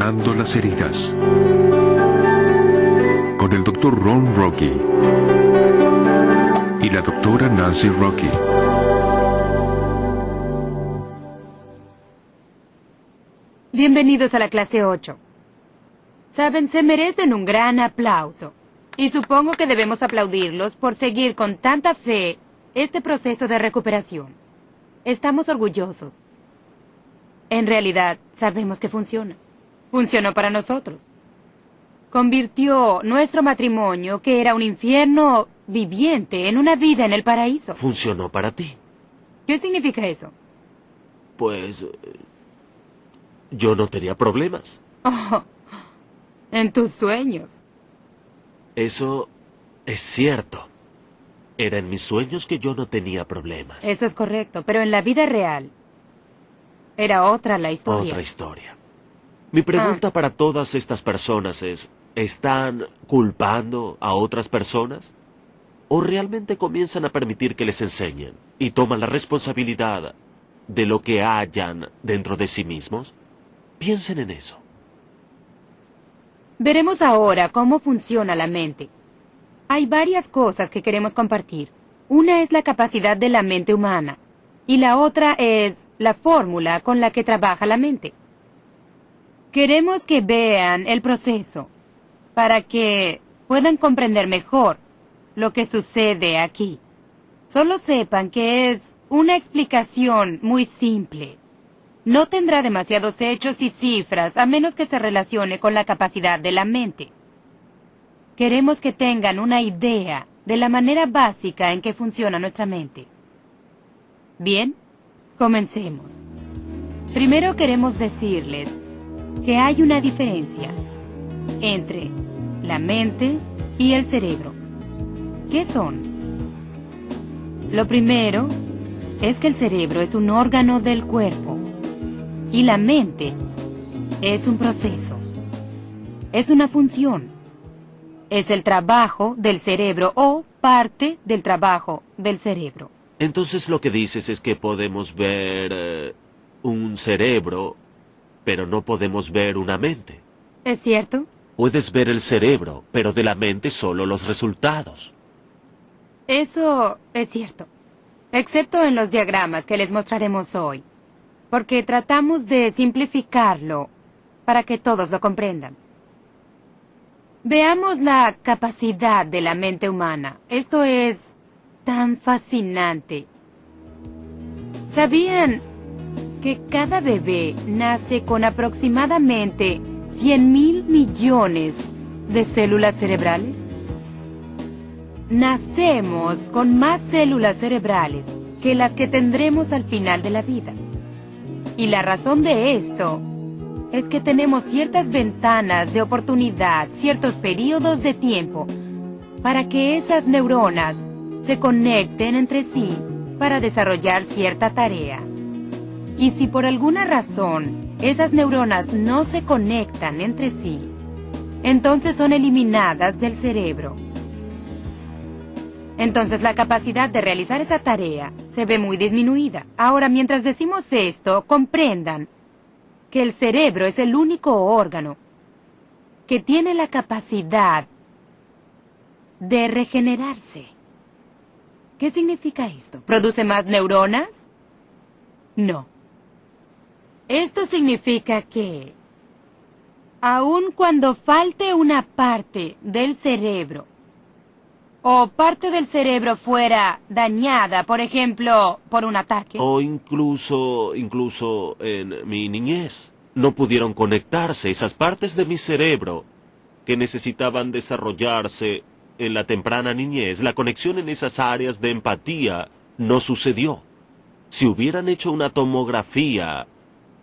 Sanando las heridas. Con el Dr. Ron Rocky y la Dra. Nancy Rocky. Bienvenidos a la clase 8. Saben, se merecen un gran aplauso. Y supongo que debemos aplaudirlos por seguir con tanta fe este proceso de recuperación. Estamos orgullosos. En realidad, sabemos que funciona. Funcionó para nosotros. Convirtió nuestro matrimonio, que era un infierno viviente, en una vida en el paraíso. ¿Funcionó para ti? ¿Qué significa eso? Pues... yo no tenía problemas. Oh, en tus sueños. Eso es cierto. Era en mis sueños que yo no tenía problemas. Eso es correcto, pero en la vida real era otra la historia. Otra historia. Mi pregunta para todas estas personas es, ¿están culpando a otras personas? ¿O realmente comienzan a permitir que les enseñen y toman la responsabilidad de lo que hayan dentro de sí mismos? Piensen en eso. Veremos ahora cómo funciona la mente. Hay varias cosas que queremos compartir. Una es la capacidad de la mente humana y la otra es la fórmula con la que trabaja la mente. Queremos que vean el proceso para que puedan comprender mejor lo que sucede aquí. Solo sepan que es una explicación muy simple. No tendrá demasiados hechos y cifras a menos que se relacione con la capacidad de la mente. Queremos que tengan una idea de la manera básica en que funciona nuestra mente. Bien, comencemos. Primero queremos decirles que hay una diferencia entre la mente y el cerebro. ¿Qué son? Lo primero es que el cerebro es un órgano del cuerpo y la mente es un proceso. Es una función. Es el trabajo del cerebro o parte del trabajo del cerebro. Entonces lo que dices es que podemos ver un cerebro, pero no podemos ver una mente. ¿Es cierto? Puedes ver el cerebro, pero de la mente solo los resultados. Eso es cierto. Excepto en los diagramas que les mostraremos hoy. Porque tratamos de simplificarlo para que todos lo comprendan. Veamos la capacidad de la mente humana. Esto es tan fascinante. ¿Sabían que cada bebé nace con aproximadamente 100.000 millones de células cerebrales? Nacemos con más células cerebrales que las que tendremos al final de la vida. Y la razón de esto es que tenemos ciertas ventanas de oportunidad, ciertos periodos de tiempo, para que esas neuronas se conecten entre sí para desarrollar cierta tarea. Y si por alguna razón esas neuronas no se conectan entre sí, entonces son eliminadas del cerebro. Entonces la capacidad de realizar esa tarea se ve muy disminuida. Ahora, mientras decimos esto, comprendan que el cerebro es el único órgano que tiene la capacidad de regenerarse. ¿Qué significa esto? ¿Produce más neuronas? No. Esto significa que, aun cuando falte una parte del cerebro, o parte del cerebro fuera dañada, por ejemplo, por un ataque. O incluso en mi niñez, no pudieron conectarse esas partes de mi cerebro que necesitaban desarrollarse en la temprana niñez. La conexión en esas áreas de empatía no sucedió. Si hubieran hecho una tomografía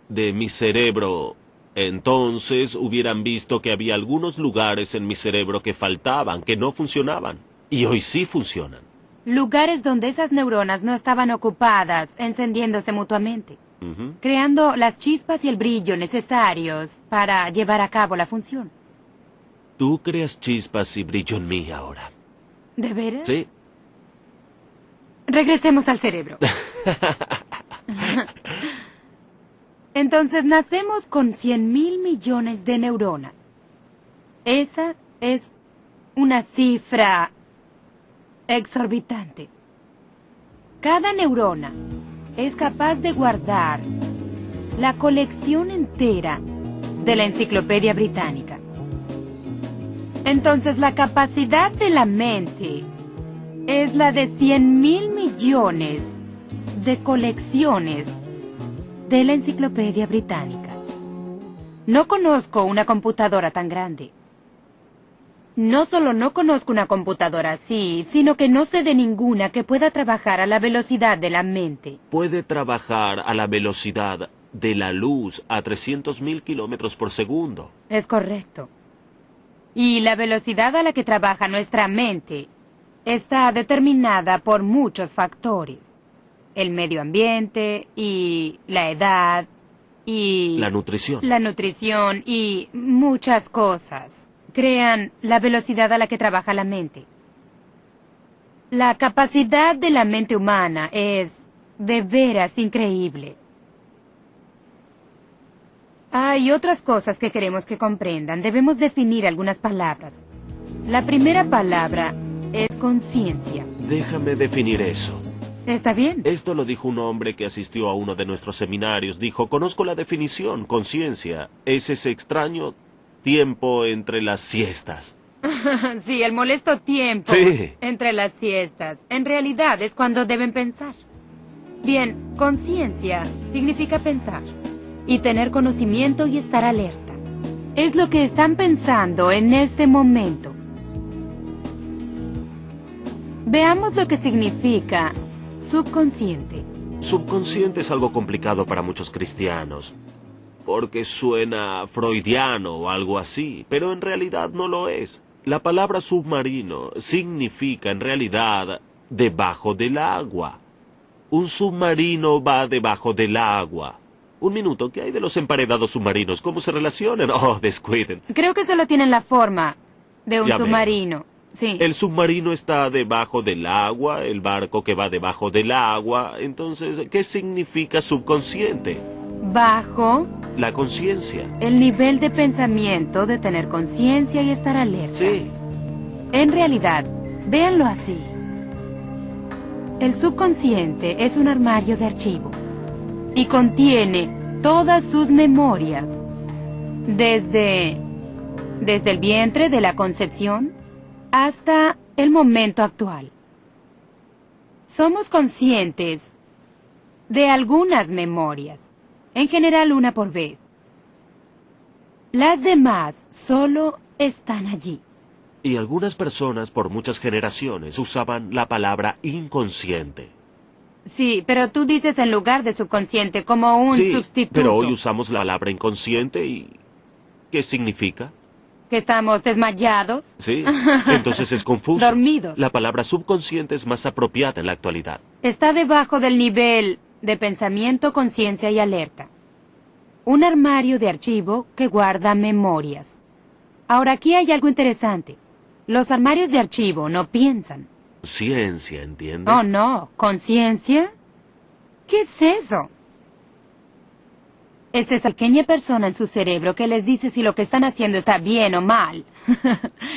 de mi cerebro, entonces hubieran visto que había algunos lugares en mi cerebro que faltaban, que no funcionaban. Y hoy sí funcionan. Lugares donde esas neuronas no estaban ocupadas, encendiéndose mutuamente, creando las chispas y el brillo necesarios para llevar a cabo la función. Tú creas chispas y brillo en mí ahora. ¿De veras? Sí. Regresemos al cerebro. Entonces nacemos con 100.000 millones de neuronas. Esa es una cifra exorbitante. Cada neurona es capaz de guardar la colección entera de la Enciclopedia Británica. Entonces la capacidad de la mente es la de 100.000 millones de colecciones de la Enciclopedia Británica. No conozco una computadora tan grande. No solo no conozco una computadora así, sino que no sé de ninguna que pueda trabajar a la velocidad de la mente. Puede trabajar a la velocidad de la luz a 300.000 kilómetros por segundo. Es correcto. Y la velocidad a la que trabaja nuestra mente está determinada por muchos factores. El medio ambiente y la edad y... La nutrición. La nutrición y muchas cosas crean la velocidad a la que trabaja la mente. La capacidad de la mente humana es de veras increíble. Hay otras cosas que queremos que comprendan. Debemos definir algunas palabras. La primera palabra es conciencia. Déjame definir eso. ¿Está bien? Esto lo dijo un hombre que asistió a uno de nuestros seminarios. Dijo, conozco la definición, conciencia. Es ese extraño tiempo entre las siestas. Sí, el molesto tiempo Sí. entre las siestas. En realidad es cuando deben pensar. Bien, conciencia significa pensar y tener conocimiento y estar alerta. Es lo que están pensando en este momento. Veamos lo que significa subconsciente. Subconsciente es algo complicado para muchos cristianos, porque suena freudiano o algo así, pero en realidad no lo es. La palabra submarino significa en realidad debajo del agua. Un submarino va debajo del agua. Un minuto, ¿qué hay de los emparedados submarinos? ¿Cómo se relacionan? Oh, descuiden. Creo que solo tienen la forma de un Ya veo. submarino. Sí. El submarino está debajo del agua, el barco que va debajo del agua. Entonces, ¿qué significa subconsciente? Bajo La conciencia. el nivel de pensamiento de tener conciencia y estar alerta. Sí. En realidad, véanlo así. El subconsciente es un armario de archivo y contiene todas sus memorias, desde el vientre de la concepción hasta el momento actual. Somos conscientes de algunas memorias, en general una por vez. Las demás solo están allí. Y algunas personas por muchas generaciones usaban la palabra inconsciente. Sí, pero tú dices en lugar de subconsciente como un Sí, sustituto. pero hoy usamos la palabra inconsciente y... ¿qué significa? Que estamos desmayados, Sí, entonces es confuso. dormidos. La palabra subconsciente es más apropiada en la actualidad. Está debajo del nivel de pensamiento, conciencia y alerta. Un armario de archivo que guarda memorias. Ahora aquí hay algo interesante. Los armarios de archivo no piensan. Ciencia, ¿entiendes? Oh, no. ¿Conciencia? ¿Qué es eso? Es esa pequeña persona en su cerebro que les dice si lo que están haciendo está bien o mal.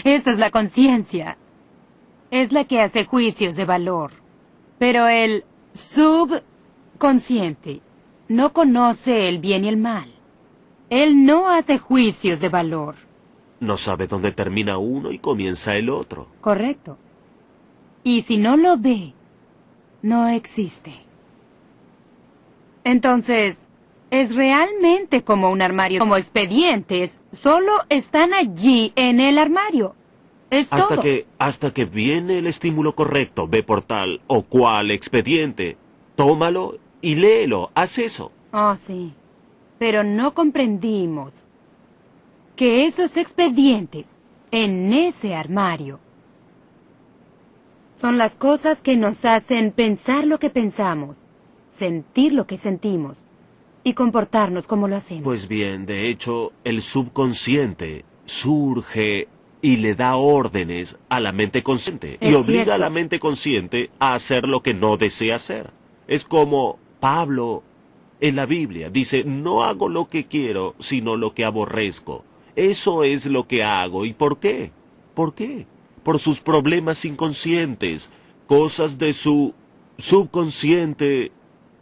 Eso es la conciencia. Es la que hace juicios de valor. Pero el subconsciente no conoce el bien y el mal. Él no hace juicios de valor. No sabe dónde termina uno y comienza el otro. Correcto. Y si no lo ve, no existe. Entonces, es realmente como un armario, como expedientes, solo están allí en el armario. Es todo. Hasta que viene el estímulo correcto, ve por tal o cual expediente, tómalo y léelo, haz eso. Oh, sí. Pero no comprendimos que esos expedientes en ese armario son las cosas que nos hacen pensar lo que pensamos, sentir lo que sentimos y comportarnos como lo hacemos. Pues bien, de hecho, el subconsciente surge y le da órdenes a la mente consciente y Es obliga cierto. a la mente consciente a hacer lo que no desea hacer. Es como Pablo En la Biblia dice, no hago lo que quiero, sino lo que aborrezco. Eso es lo que hago. ¿Y por qué? ¿Por qué? Por sus problemas inconscientes, cosas de su subconsciente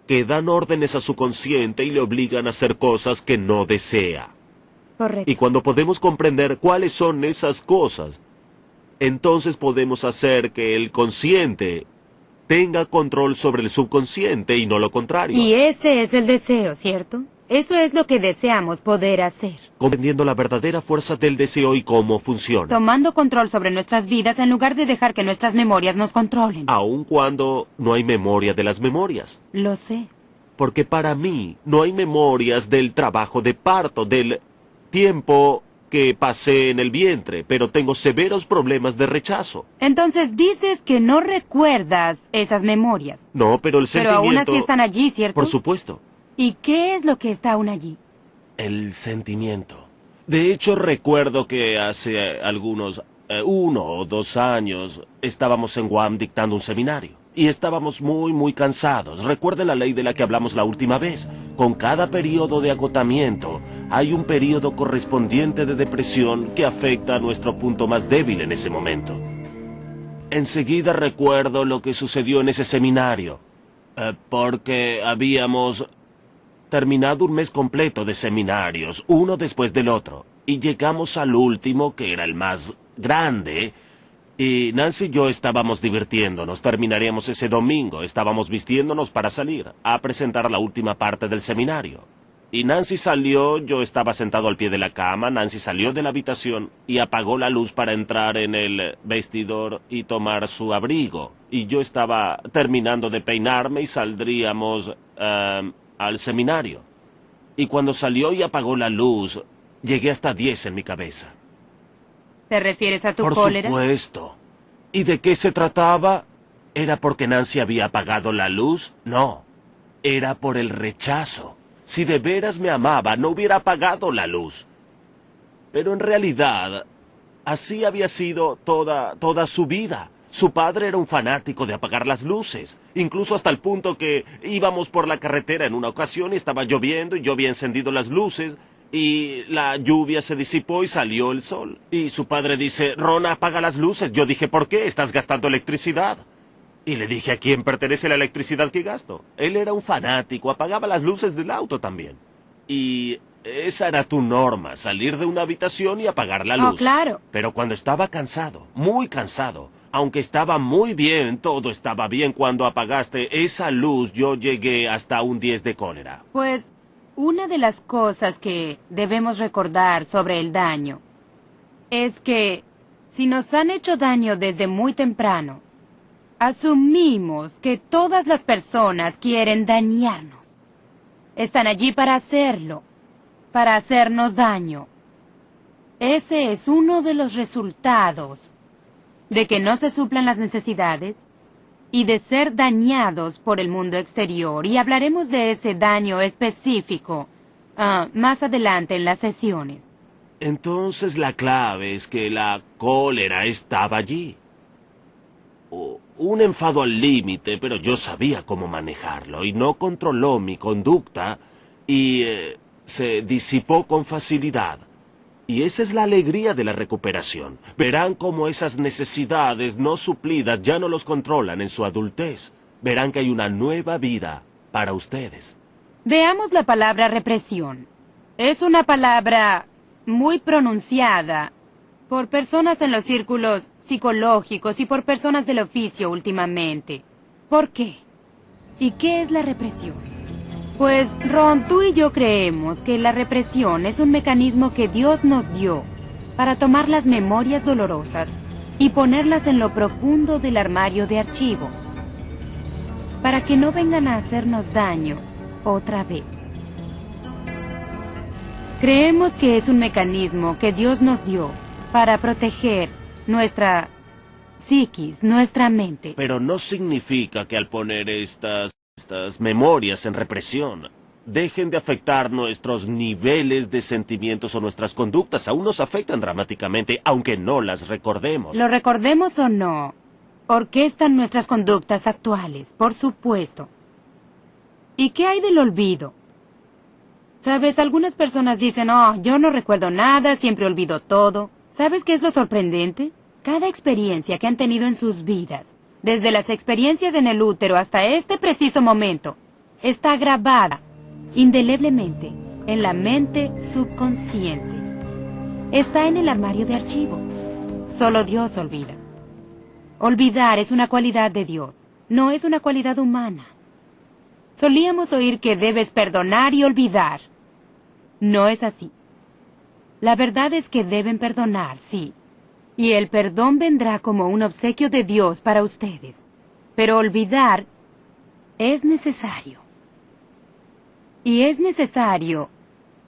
que dan órdenes a su consciente y le obligan a hacer cosas que no desea. Correcto. Y cuando podemos comprender cuáles son esas cosas, entonces podemos hacer que el consciente tenga control sobre el subconsciente y no lo contrario. Y ese es el deseo, ¿cierto? Eso es lo que deseamos poder hacer. Comprendiendo la verdadera fuerza del deseo y cómo funciona. Tomando control sobre nuestras vidas en lugar de dejar que nuestras memorias nos controlen. Aun cuando no hay memoria de las memorias. Lo sé. Porque para mí no hay memorias del trabajo de parto, del tiempo que pasé en el vientre, pero tengo severos problemas de rechazo. Entonces dices que no recuerdas esas memorias. No, pero el Pero sentimiento... aún así están allí, ¿cierto? Por supuesto. ¿Y qué es lo que está aún allí? El sentimiento. De hecho, recuerdo que hace algunos 1 o 2 años estábamos en Guam dictando un seminario. Y estábamos muy cansados. Recuerden la ley de la que hablamos la última vez. Con cada periodo de agotamiento, hay un periodo correspondiente de depresión que afecta a nuestro punto más débil en ese momento. Enseguida recuerdo lo que sucedió en ese seminario. Porque habíamos terminado un mes completo de seminarios, uno después del otro. Y llegamos al último, que era el más grande. Y Nancy y yo estábamos divirtiéndonos. Terminaríamos ese domingo. Estábamos vistiéndonos para salir a presentar la última parte del seminario. Y Nancy salió, yo estaba sentado al pie de la cama. Nancy salió de la habitación y apagó la luz para entrar en el vestidor y tomar su abrigo. Y yo estaba terminando de peinarme y saldríamos al seminario. Y cuando salió y apagó la luz, llegué hasta 10 en mi cabeza. ¿Te refieres a tu Por cólera? supuesto. ¿Y de qué se trataba? ¿Era porque Nancy había apagado la luz? No. Era por el rechazo. Si de veras me amaba, no hubiera apagado la luz. Pero en realidad, así había sido toda su vida. Su padre era un fanático de apagar las luces, incluso hasta el punto que íbamos por la carretera en una ocasión y estaba lloviendo y yo había encendido las luces y la lluvia se disipó y salió el sol. Y su padre dice, Ron, apaga las luces. Yo dije, ¿por qué? Estás gastando electricidad. Y le dije, ¿a quién pertenece la electricidad que gasto? Él era un fanático, apagaba las luces del auto también. Y esa era tu norma, salir de una habitación y apagar la luz. Oh, claro. Pero cuando estaba cansado, muy cansado, aunque estaba muy bien, todo estaba bien cuando apagaste esa luz, yo llegué hasta un 10 de cólera. Pues una de las cosas que debemos recordar sobre el daño es que si nos han hecho daño desde muy temprano, asumimos que todas las personas quieren dañarnos. Están allí para hacerlo, para hacernos daño. Ese es uno de los resultados de que no se suplan las necesidades y de ser dañados por el mundo exterior. Y hablaremos de ese daño específico más adelante en las sesiones. Entonces la clave es que la cólera estaba allí. Un enfado al límite, pero yo sabía cómo manejarlo y no controló mi conducta y se disipó con facilidad. Y esa es la alegría de la recuperación. Verán cómo esas necesidades no suplidas ya no los controlan en su adultez. Verán que hay una nueva vida para ustedes. Veamos la palabra represión. Es una palabra muy pronunciada por personas en los círculos psicológicos y por personas del oficio últimamente. ¿Por qué? ¿Y qué es la represión? Pues, Ron, tú y yo creemos que la represión es un mecanismo que Dios nos dio para tomar las memorias dolorosas y ponerlas en lo profundo del armario de archivo, para que no vengan a hacernos daño otra vez. Creemos que es un mecanismo que Dios nos dio para proteger nuestra psiquis, nuestra mente. Pero no significa que al poner estas memorias en represión dejen de afectar nuestros niveles de sentimientos o nuestras conductas. Aún nos afectan dramáticamente, aunque no las recordemos. Lo recordemos o no, orquestan nuestras conductas actuales, por supuesto. ¿Y qué hay del olvido? Sabes, algunas personas dicen, oh, yo no recuerdo nada, siempre olvido todo. ¿Sabes qué es lo sorprendente? Cada experiencia que han tenido en sus vidas, desde las experiencias en el útero hasta este preciso momento, está grabada indeleblemente en la mente subconsciente. Está en el armario de archivo. Solo Dios olvida. Olvidar es una cualidad de Dios, no es una cualidad humana. Solíamos oír que debes perdonar y olvidar. No es así. La verdad es que deben perdonar, sí. Y el perdón vendrá como un obsequio de Dios para ustedes. Pero olvidar es necesario. Y es necesario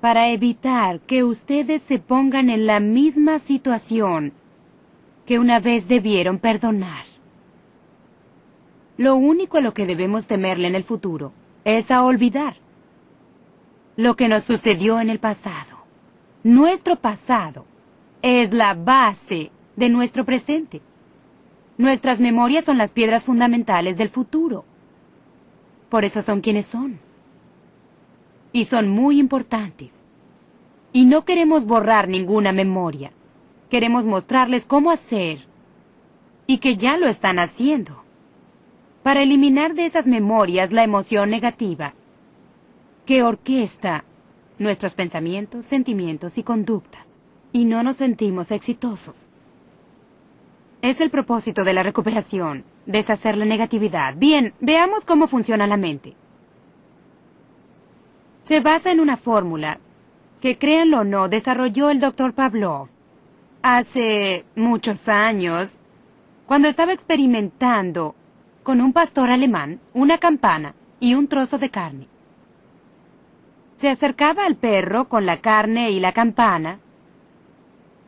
para evitar que ustedes se pongan en la misma situación que una vez debieron perdonar. Lo único a lo que debemos temerle en el futuro es a olvidar lo que nos sucedió en el pasado. Nuestro pasado es la base de nuestro presente. Nuestras memorias son las piedras fundamentales del futuro. Por eso son quienes son. Y son muy importantes. Y no queremos borrar ninguna memoria. Queremos mostrarles cómo hacer. Y que ya lo están haciendo. Para eliminar de esas memorias la emoción negativa que orquesta nuestros pensamientos, sentimientos y conductas, y no nos sentimos exitosos. Es el propósito de la recuperación, deshacer la negatividad. Bien, veamos cómo funciona la mente. Se basa en una fórmula que, créanlo o no, desarrolló el Dr. Pavlov hace muchos años, cuando estaba experimentando con un pastor alemán, una campana y un trozo de carne. Se acercaba al perro con la carne y la campana,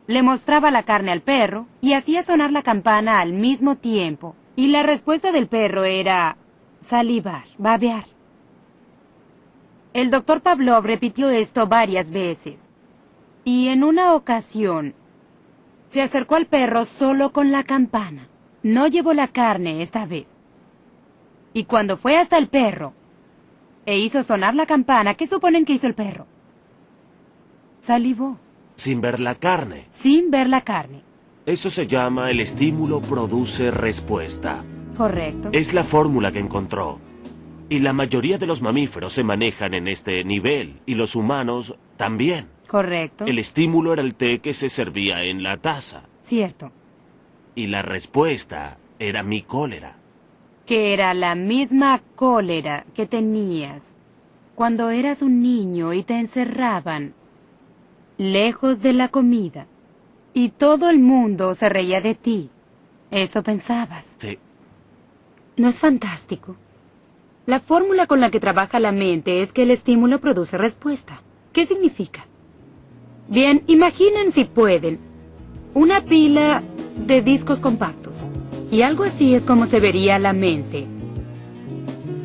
le mostraba la carne al perro y hacía sonar la campana al mismo tiempo, y la respuesta del perro era salivar, babear. El doctor Pavlov repitió esto varias veces, y en una ocasión se acercó al perro solo con la campana. No llevó la carne esta vez. Y cuando fue hasta el perro e hizo sonar la campana, ¿qué suponen que hizo el perro? Salivó. Sin ver la carne. Sin ver la carne. Eso se llama el estímulo produce respuesta. Correcto. Es la fórmula que encontró. Y la mayoría de los mamíferos se manejan en este nivel, y los humanos también. Correcto. El estímulo era el té que se servía en la taza. Cierto. Y la respuesta era mi cólera. Que era la misma cólera que tenías cuando eras un niño y te encerraban lejos de la comida y todo el mundo se reía de ti. Eso pensabas. Sí. ¿No es fantástico? La fórmula con la que trabaja la mente es que el estímulo produce respuesta. ¿Qué significa? Bien, imaginen, si pueden, una pila de discos compactos. Y algo así es como se vería la mente.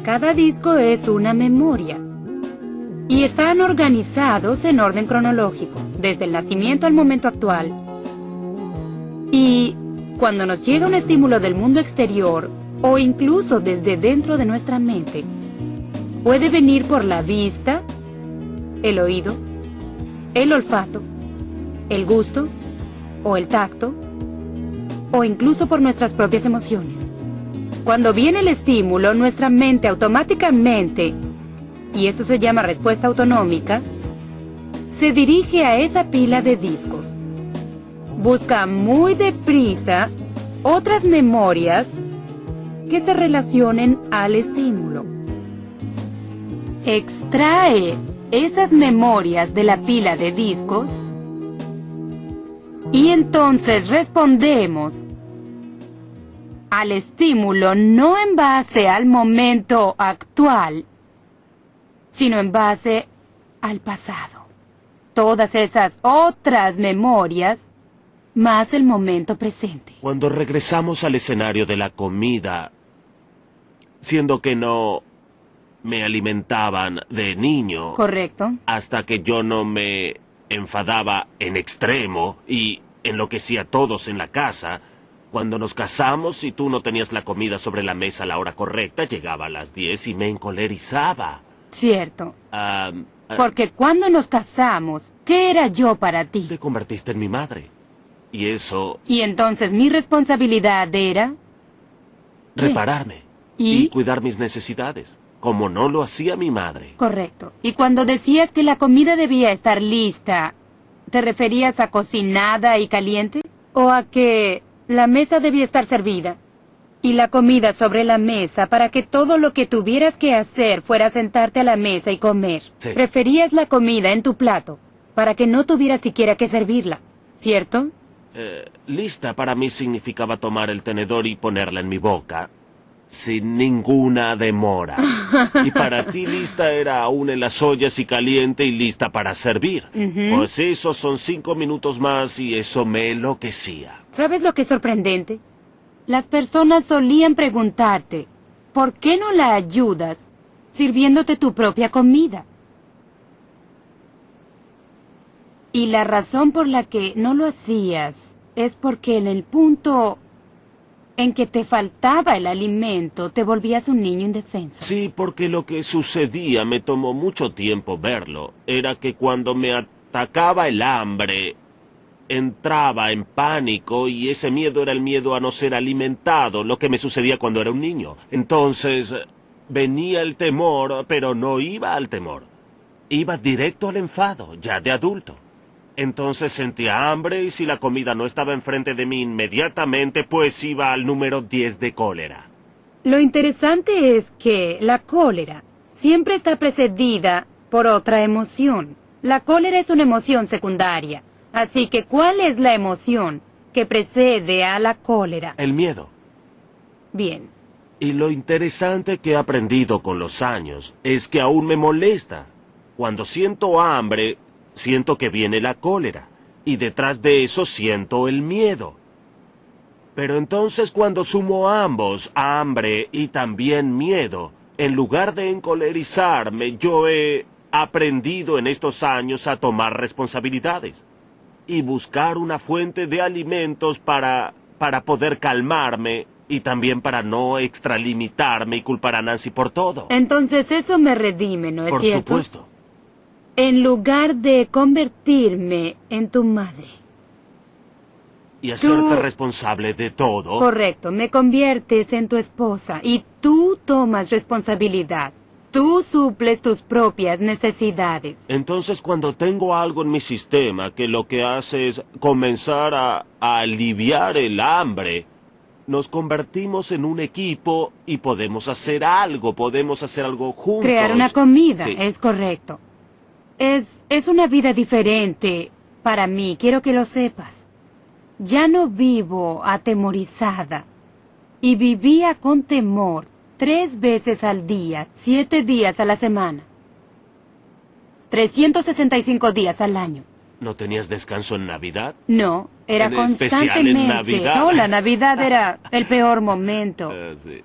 Cada disco es una memoria. Y están organizados en orden cronológico, desde el nacimiento al momento actual. Y cuando nos llega un estímulo del mundo exterior, o incluso desde dentro de nuestra mente, puede venir por la vista, el oído, el olfato, el gusto, o el tacto, o incluso por nuestras propias emociones. Cuando viene el estímulo, nuestra mente automáticamente, y eso se llama respuesta autonómica, se dirige a esa pila de discos. Busca muy deprisa otras memorias que se relacionen al estímulo. Extrae esas memorias de la pila de discos y entonces respondemos al estímulo no en base al momento actual, sino en base al pasado. Todas esas otras memorias más el momento presente. Cuando regresamos al escenario de la comida, siendo que no me alimentaban de niño. Correcto. Hasta que yo no me enfadaba en extremo y enloquecía a todos en la casa. Cuando nos casamos y tú no tenías la comida sobre la mesa a la hora correcta, llegaba a las 10 y me encolerizaba. Cierto. Porque cuando nos casamos, ¿qué era yo para ti? Te convertiste en mi madre. Y eso... Y entonces mi responsabilidad era... ¿Qué? repararme. ¿Y? Cuidar mis necesidades. Como no lo hacía mi madre. Correcto. Y cuando decías que la comida debía estar lista, ¿te referías a cocinada y caliente? ¿O a que la mesa debía estar servida? Y la comida sobre la mesa para que todo lo que tuvieras que hacer fuera sentarte a la mesa y comer. Sí. Preferías la comida en tu plato, para que no tuvieras siquiera que servirla, ¿cierto? Lista para mí significaba tomar el tenedor y ponerla en mi boca. Sin ninguna demora. Y para ti lista era aún en las ollas y caliente y lista para servir. Ujú. Pues esos son 5 minutos más y eso me enloquecía. ¿Sabes lo que es sorprendente? Las personas solían preguntarte, ¿por qué no la ayudas sirviéndote tu propia comida? Y la razón por la que no lo hacías es porque en el punto en que te faltaba el alimento te volvías un niño indefenso. Sí, porque lo que sucedía, me tomó mucho tiempo verlo, era que cuando me atacaba el hambre, entraba en pánico y ese miedo era el miedo a no ser alimentado, lo que me sucedía cuando era un niño. Entonces, venía el temor, pero no iba al temor. Iba directo al enfado, ya de adulto. Entonces sentía hambre y si la comida no estaba enfrente de mí inmediatamente, pues iba al número 10 de cólera. Lo interesante es que la cólera siempre está precedida por otra emoción. La cólera es una emoción secundaria. Así que, ¿cuál es la emoción que precede a la cólera? El miedo. Bien. Y lo interesante que he aprendido con los años es que aún me molesta. Cuando siento hambre, siento que viene la cólera. Y detrás de eso siento el miedo. Pero entonces cuando sumo ambos, hambre y también miedo, en lugar de encolerizarme, yo he aprendido en estos años a tomar responsabilidades. Y buscar una fuente de alimentos para poder calmarme y también para no extralimitarme y culpar a Nancy por todo. Entonces eso me redime, ¿no es Por cierto? supuesto. En lugar de convertirme en tu madre. Y hacerte Tú- responsable de todo. Correcto, me conviertes en tu esposa y tú tomas responsabilidad. Tú suples tus propias necesidades. Entonces cuando tengo algo en mi sistema que lo que hace es comenzar a aliviar el hambre, nos convertimos en un equipo y podemos hacer algo juntos. Crear una comida, Sí. es correcto. Es una vida diferente para mí, quiero que lo sepas. Ya no vivo atemorizada. Y vivía con temor 3 veces al día, 7 días a la semana. 365 días al año. ¿No tenías descanso en Navidad? No, era En especial en constantemente. Navidad. No, la Navidad era el peor momento. Sí.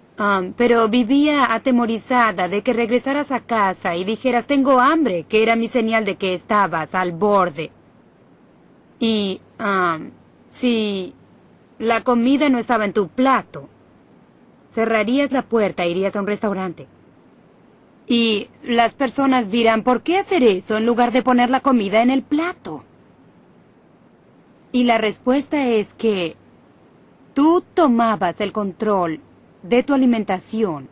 Pero vivía atemorizada de que regresaras a casa y dijeras tengo hambre, que era mi señal de que estabas al borde. Y, si la comida no estaba en tu plato, cerrarías la puerta e irías a un restaurante. Y las personas dirán, ¿por qué hacer eso en lugar de poner la comida en el plato? Y la respuesta es que tú tomabas el control de tu alimentación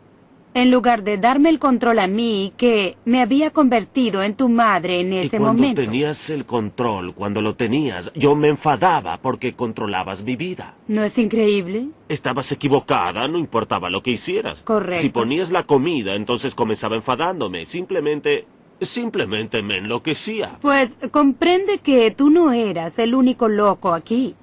en lugar de darme el control a mí que me había convertido en tu madre en Y ese cuando momento. tenías el control, cuando lo tenías, yo me enfadaba porque controlabas mi vida. ¿No es increíble? Estabas equivocada, no importaba lo que hicieras. Correcto. Si ponías la comida, entonces comenzaba enfadándome. Simplemente me enloquecía. Pues comprende que tú no eras el único loco aquí.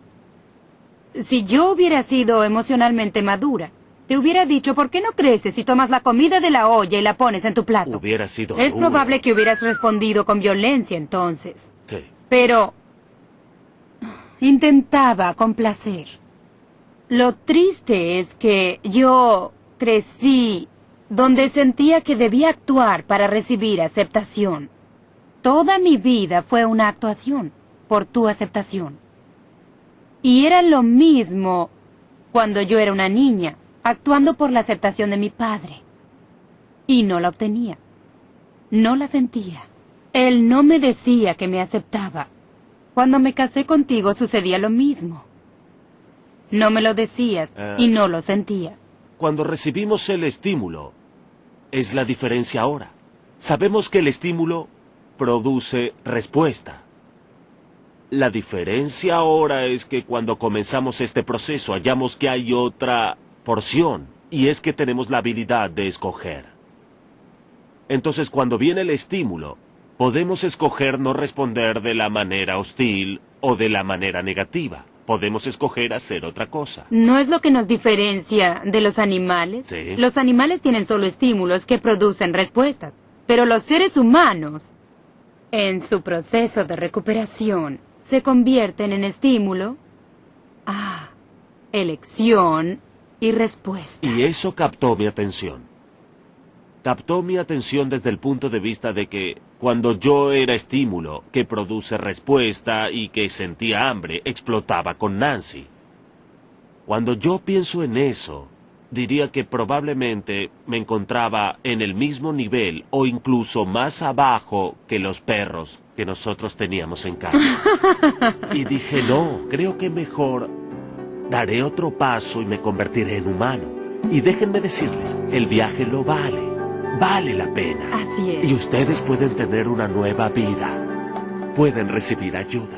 Si yo hubiera sido emocionalmente madura, te hubiera dicho, ¿por qué no creces y tomas la comida de la olla y la pones en tu plato? Hubiera sido Es duro. probable que hubieras respondido con violencia entonces. Sí. Pero intentaba complacer. Lo triste es que yo crecí donde sentía que debía actuar para recibir aceptación. Toda mi vida fue una actuación por tu aceptación. Y era lo mismo cuando yo era una niña, actuando por la aceptación de mi padre. Y no la obtenía. No la sentía. Él no me decía que me aceptaba. Cuando me casé contigo sucedía lo mismo. No me lo decías y no lo sentía. Cuando recibimos el estímulo, es la diferencia ahora. Sabemos que el estímulo produce respuesta. La diferencia ahora es que cuando comenzamos este proceso hallamos que hay otra porción, y es que tenemos la habilidad de escoger. Entonces, cuando viene el estímulo, podemos escoger no responder de la manera hostil o de la manera negativa. Podemos escoger hacer otra cosa. ¿No es lo que nos diferencia de los animales? Sí. Los animales tienen solo estímulos que producen respuestas, pero los seres humanos, en su proceso de recuperación, se convierten en estímulo, elección y respuesta. Y eso captó mi atención. Captó mi atención desde el punto de vista de que cuando yo era estímulo que produce respuesta y que sentía hambre, explotaba con Nancy. Cuando yo pienso en eso, diría que probablemente me encontraba en el mismo nivel o incluso más abajo que los perros que nosotros teníamos en casa. Y dije, no, creo que mejor daré otro paso y me convertiré en humano. Y déjenme decirles, el viaje lo vale. Vale la pena. Así es. Y ustedes pueden tener una nueva vida. Pueden recibir ayuda.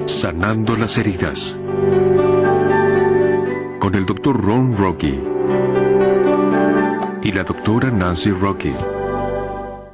Sanando las heridas. Con el Dr. Ron Rocky y la doctora Nancy Rocky.